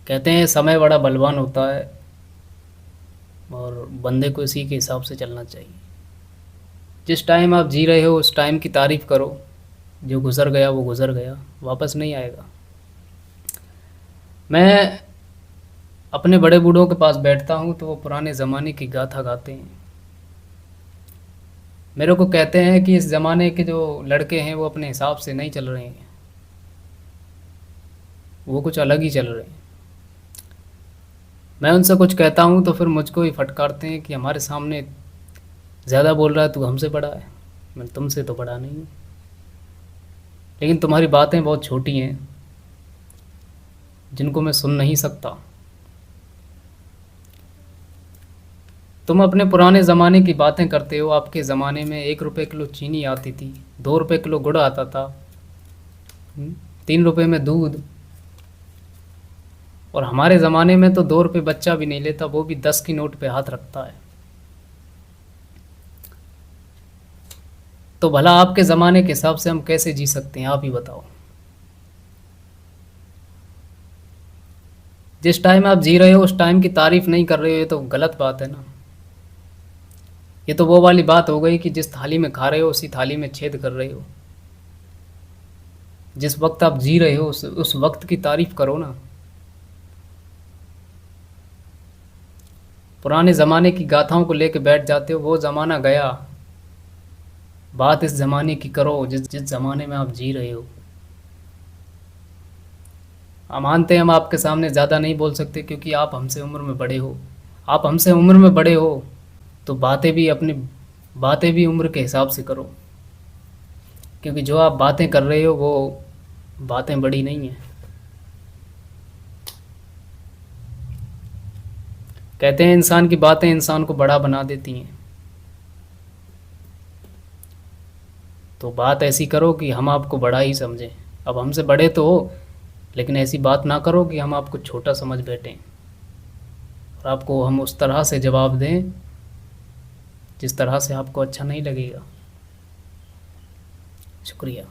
कहते हैं समय बड़ा बलवान होता है और बंदे को इसी के हिसाब से चलना चाहिए। जिस टाइम आप जी रहे हो उस टाइम की तारीफ़ करो। जो गुज़र गया वो गुज़र गया, वापस नहीं आएगा। मैं अपने बड़े बूढ़ों के पास बैठता हूँ तो वो पुराने ज़माने की गाथा गाते हैं। मेरे को कहते हैं कि इस ज़माने के जो लड़के हैं वो अपने हिसाब से नहीं चल रहे हैं, वो कुछ अलग ही चल रहे हैं। मैं उनसे कुछ कहता हूँ तो फिर मुझको ही फटकारते हैं कि हमारे सामने ज़्यादा बोल रहा है, तू हमसे बड़ा है। मैं तुमसे तो बड़ा नहीं हूँ, लेकिन तुम्हारी बातें बहुत छोटी हैं जिनको मैं सुन नहीं सकता। तुम अपने पुराने ज़माने की बातें करते हो। आपके ज़माने में 1 रुपये किलो चीनी आती थी, 2 रुपये किलो गुड़ आता था, 3 रुपये में दूध। और हमारे ज़माने में तो 2 रुपये बच्चा भी नहीं लेता, वो भी 10 की नोट पे हाथ रखता है। तो भला आपके ज़माने के हिसाब से हम कैसे जी सकते हैं, आप ही बताओ। जिस टाइम आप जी रहे हो उस टाइम की तारीफ़ नहीं कर रहे हो, ये तो गलत बात है ना। ये तो वो वाली बात हो गई कि जिस थाली में खा रहे हो उसी थाली में छेद कर रहे हो। जिस वक्त आप जी रहे हो उस वक्त की तारीफ़ करो ना। पुराने ज़माने की गाथाओं को लेके बैठ जाते हो, वो ज़माना गया। बात इस ज़माने की करो जिस जिस ज़माने में आप जी रहे हो। हम मानते हैं हम आपके सामने ज़्यादा नहीं बोल सकते क्योंकि आप हमसे उम्र में बड़े हो। आप हमसे उम्र में बड़े हो तो बातें भी उम्र के हिसाब से करो, क्योंकि जो आप बातें कर रहे हो वो बातें बड़ी नहीं हैं। कहते हैं इंसान की बातें इंसान को बड़ा बना देती हैं। तो बात ऐसी करो कि हम आपको बड़ा ही समझें। अब हमसे बड़े तो हो, लेकिन ऐसी बात ना करो कि हम आपको छोटा समझ बैठें और आपको हम उस तरह से जवाब दें जिस तरह से आपको अच्छा नहीं लगेगा। शुक्रिया।